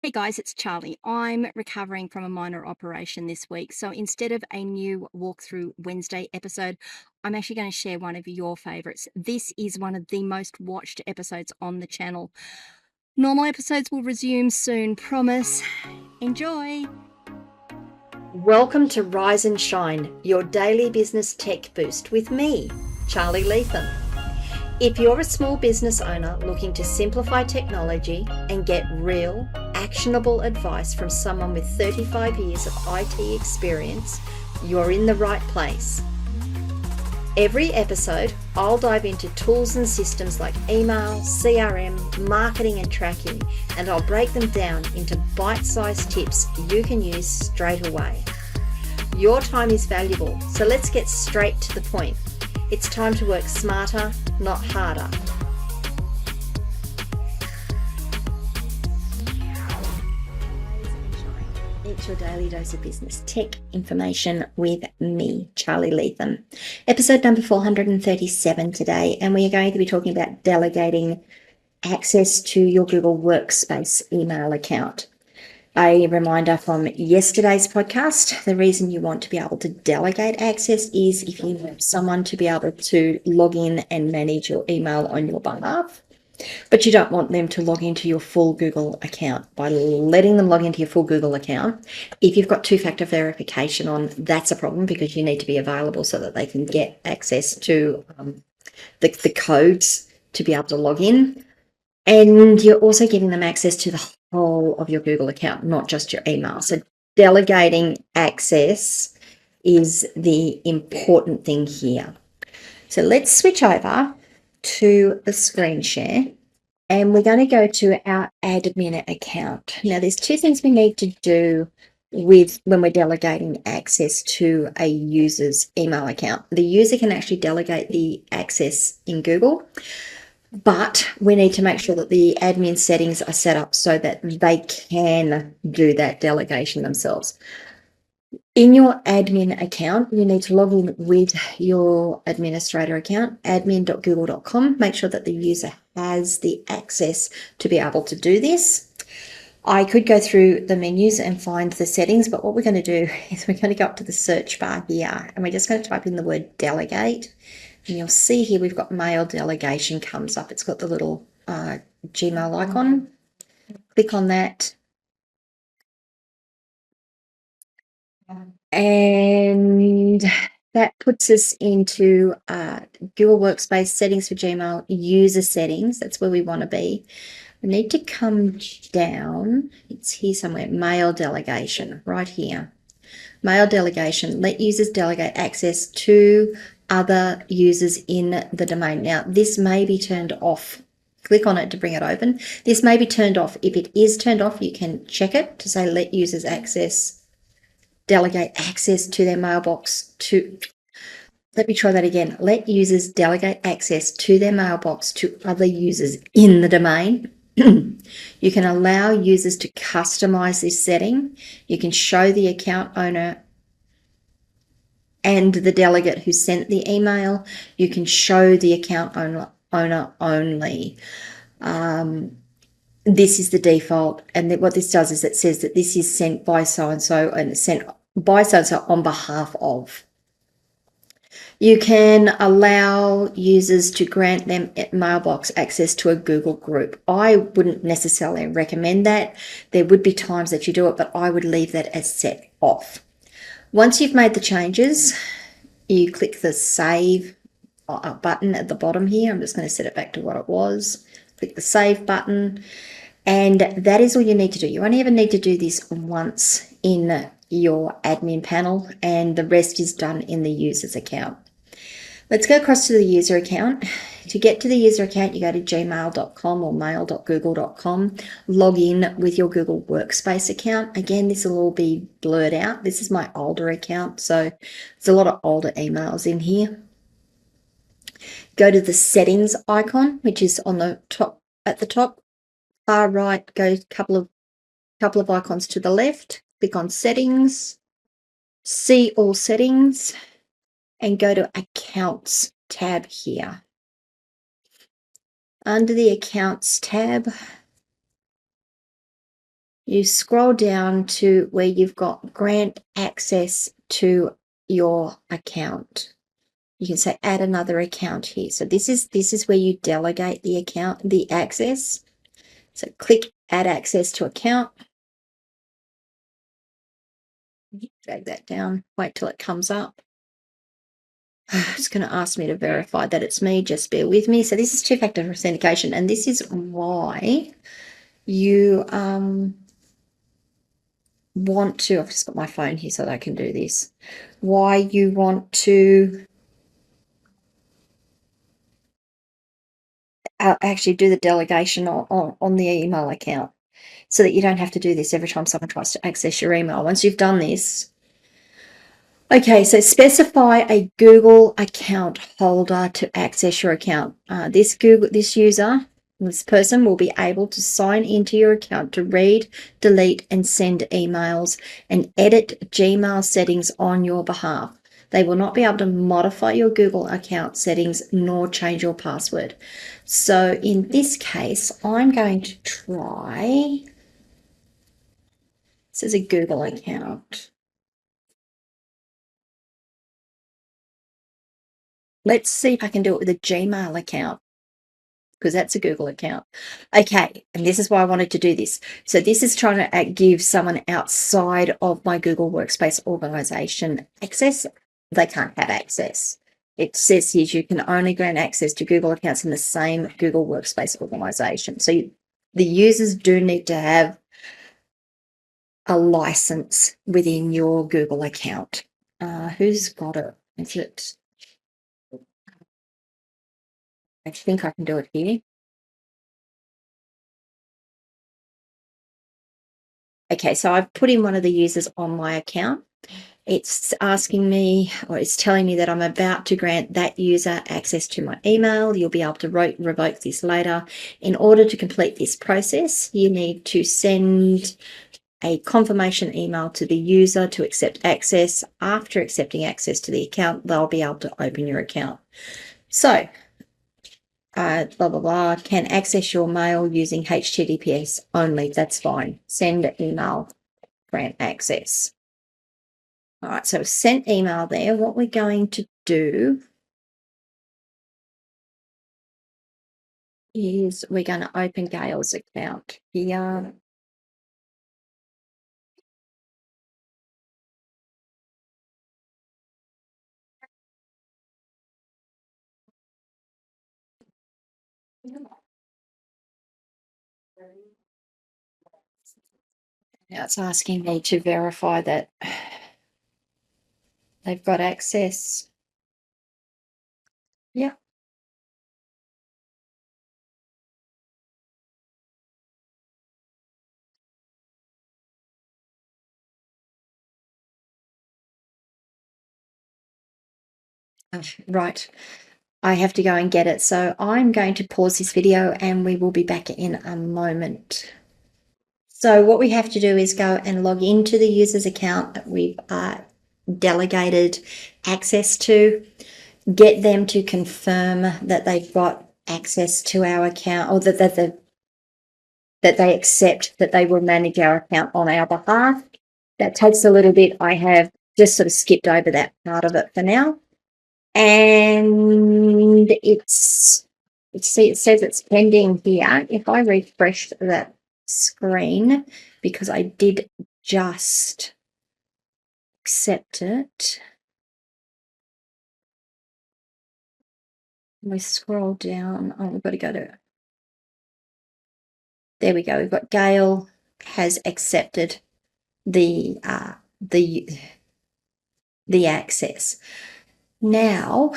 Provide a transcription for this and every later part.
Hey guys, it's Charly. I'm recovering from a minor operation this week. So instead of a new walkthrough Wednesday episode, I'm actually going to share one of your favorites. This is one of the most watched episodes on the channel. Normal episodes will resume soon, promise. Enjoy. Welcome to Rise and Shine, your daily business tech boost with me, Charly Leetham. If you're a small business owner looking to simplify technology and get real, actionable advice from someone with 35 years of IT experience, you're in the right place. Every episode, I'll dive into tools and systems like email, CRM, marketing and tracking, and I'll break them down into bite-sized tips you can use straight away. Your time is valuable, so let's get straight to the point. It's time to work smarter, not harder. It's your daily dose of business tech information with me, Charly Leetham. Episode number 437 today, and we are going to be talking about delegating access to your Google Workspace email account. A reminder from yesterday's podcast, the reason you want to be able to delegate access is if you want someone to be able to log in and manage your email on your behalf, but you don't want them to log into your full Google account. By letting them log into your full Google account, if you've got two-factor verification on, that's a problem because you need to be available so that they can get access to the codes to be able to log in. And you're also giving them access to the whole of your Google account, not just your email. So delegating access is the important thing here. So let's switch over to the screen share and we're going to go to our admin account. Now there's two things we need to do with when we're delegating access to a user's email account. The user can actually delegate the access in Google, but we need to make sure that the admin settings are set up so that they can do that delegation themselves. In your admin account, you need to log in with your administrator account, admin.google.com. Make sure that the user has the access to be able to do this. I could go through the menus and find the settings, but what we're going to do is we're going to go up to the search bar here and we're just going to type in the word delegate. And you'll see here we've got mail delegation comes up. It's got the little Gmail icon. Click on that. And that puts us into Google Workspace settings for Gmail, user settings. That's where we want to be. We need to come down. It's here somewhere. Mail delegation, right here. Mail delegation. Let users delegate access to other users in the domain. Now, this may be turned off. Click on it to bring it open. This may be turned off. If it is turned off, you can check it to say let users delegate access to their mailbox to, let me try that again. Let users delegate access to their mailbox to other users in the domain. You can allow users to customize this setting. You can show the account owner and the delegate who sent the email. You can show the account owner only. This is the default, and what this does is it says that this is sent by so-and-so and it's sent by so-and-so on behalf of. You can allow users to grant them mailbox access to a Google group. I wouldn't necessarily recommend that. There would be times that you do it, but I would leave that as set off. Once you've made the changes, you click the save button at the bottom here. I'm just going to set it back to what it was. Click the save button, and that is all you need to do. You only ever need to do this once in your admin panel, and the rest is done in the user's account. Let's go across to the user account. To get to the user account, you go to gmail.com or mail.google.com, log in with your Google Workspace account. Again, this will all be blurred out. This is my older account, so there's a lot of older emails in here. Go to the settings icon, which is on the top, at the top, far right, go a couple of icons to the left, click on settings, see all settings, and go to accounts tab here. Under the accounts tab, you scroll down to where you've got grant access to your account. You can say add another account here. So this is where you delegate the access. So click add access to account. Drag that down, wait till it comes up. It's going to ask me to verify that it's me. Just bear with me. So this is two-factor authentication, and this is why you want to, I've just got my phone here so that I can do this, why you want to actually do the delegation on the email account, so that you don't have to do this every time someone tries to access your email. Once you've done this, okay, so specify a Google account holder to access your account. This person will be able to sign into your account to read, delete, and send emails and edit Gmail settings on your behalf. They will not be able to modify your Google account settings nor change your password. So in this case, I'm going to try, this is a Google account. Let's see if I can do it with a Gmail account, because that's a Google account. Okay, and this is why I wanted to do this. So this is trying to give someone outside of my Google Workspace organization access. They can't have access. It says here you can only grant access to Google accounts in the same Google Workspace organization. So the users do need to have a license within your Google account. Who's got it? Is it? I think I can do it here. Okay, so I've put in one of the users on my account. It's asking me, or it's telling me that I'm about to grant that user access to my email. You'll be able to revoke this later. In order to complete this process, you need to send a confirmation email to the user to accept access. After accepting access to the account, they'll be able to open your account. So, blah, blah, blah, can access your mail using HTTPS only. That's fine. Send email, grant access. All right, so sent email there. What we're going to do is we're going to open Gail's account here. Now it's asking me to verify that they've got access. Yeah. Right. I have to go and get it. So I'm going to pause this video and we will be back in a moment. So what we have to do is go and log into the user's account that we've delegated access to, get them to confirm that they've got access to our account, or that they accept that they will manage our account on our behalf. That takes a little bit. I have just sort of skipped over that part of it for now. And it says it's pending here. If I refresh that screen, because I did just accept it, we scroll down. Oh, we've got to go to, there we go. We've got Gail has accepted the access. Now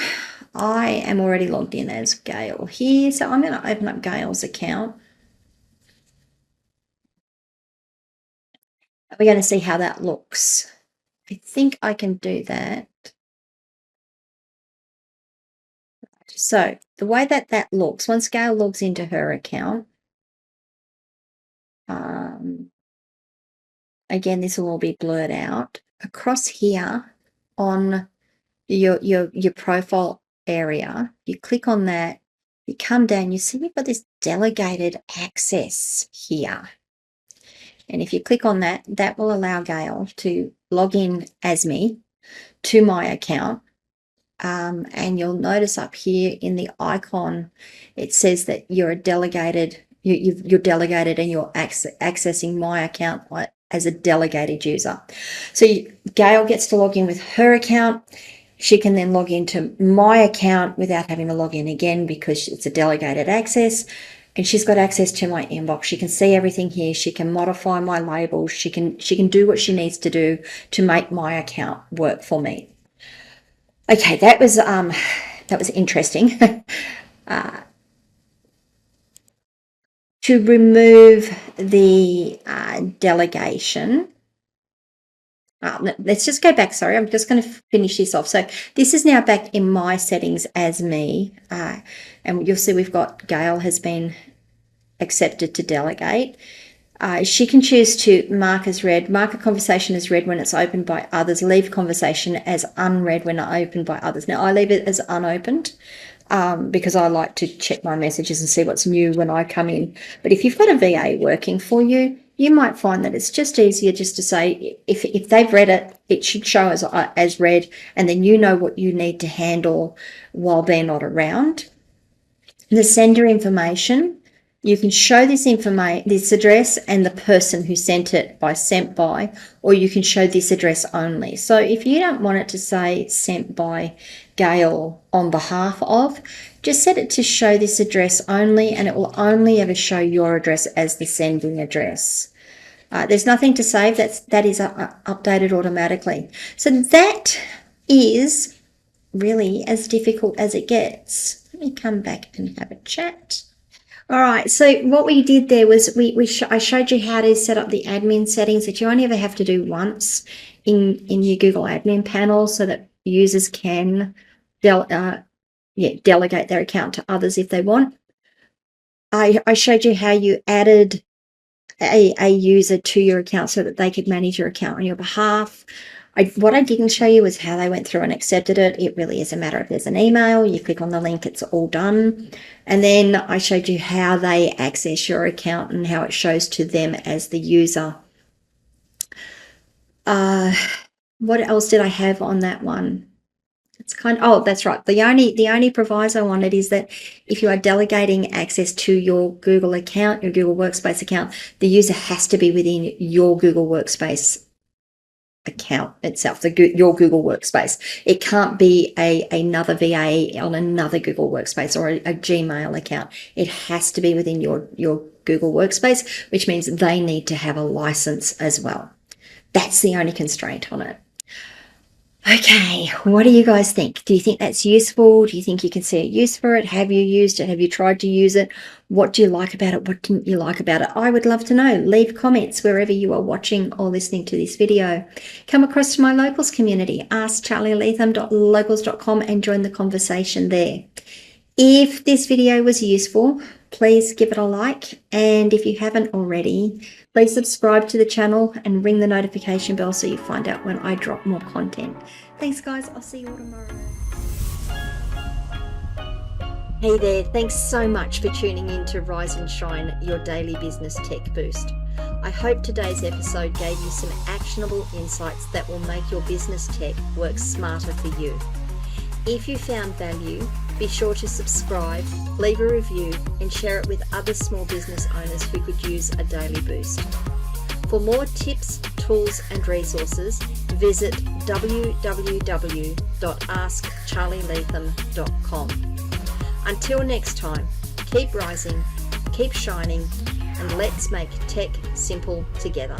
I am already logged in as Gail here, so I'm going to open up Gail's account. We're going to see how that looks. I think I can do that. So the way that looks, once Gail logs into her account, again, this will all be blurred out. Across here on your profile area, you click on that, you come down, you see you've got this delegated access here. And if you click on that, that will allow Gail to log in as me to my account. And you'll notice up here in the icon, it says that you're a delegated, you're delegated and you're accessing my account as a delegated user. So Gail gets to log in with her account. She can then log into my account without having to log in again because it's a delegated access. And she's got access to my inbox. She can see everything here. She can modify my labels. She can do what she needs to do to make my account work for me. Okay, that was interesting. To remove the delegation. Let's just go back. Sorry, I'm just going to finish this off. So this is now back in my settings as me. And you'll see we've got Gail has been accepted to delegate. She can choose to mark as read, mark a conversation as read when it's opened by others, leave conversation as unread when opened by others. Now, I leave it as unopened because I like to check my messages and see what's new when I come in. But if you've got a VA working for you, you might find that it's just easier just to say, if they've read it, it should show as read, and then you know what you need to handle while they're not around. The sender information, you can show this address and the person who sent it by sent by, or you can show this address only. So if you don't want it to say sent by Gail on behalf of, just set it to show this address only, and it will only ever show your address as the sending address. There's nothing to save. That is updated automatically. So that is really as difficult as it gets. Let me come back and have a chat. All right, so what we did there was I showed you how to set up the admin settings that you only ever have to do once in your Google admin panel so that users can delegate their account to others if they want. I showed you how you added a user to your account so that they could manage your account on your behalf. What I didn't show you was how they went through and accepted it. It really is a matter of there's an email, you click on the link, it's all done. And then I showed you how they access your account and how it shows to them as the user. What else did I have on that one? It's that's right. The only proviso on it is that if you are delegating access to your Google account, your Google Workspace account, the user has to be within your Google Workspace account itself, your Google Workspace. It can't be another VA on another Google Workspace or a Gmail account. It has to be within your Google Workspace, which means they need to have a license as well. That's the only constraint on it. Okay, what do you guys think? Do you think that's useful? Do you think you can see a use for it? Have you used it? Have you tried to use it? What do you like about it? What didn't you like about it? I would love to know. Leave comments wherever you are watching or listening to this video. Come across to my locals community, askcharlyleetham.locals.com, and join the conversation there. If this video was useful, please give it a like, and if you haven't already, please subscribe to the channel and ring the notification bell so you find out when I drop more content. Thanks guys, I'll see you all tomorrow. Hey there, thanks so much for tuning in to Rise and Shine, your daily business tech boost. I hope today's episode gave you some actionable insights that will make your business tech work smarter for you. If you found value, be sure to subscribe, leave a review, and share it with other small business owners who could use a daily boost. For more tips, tools, and resources, visit www.askcharlyleetham.com. Until next time, keep rising, keep shining, and let's make tech simple together.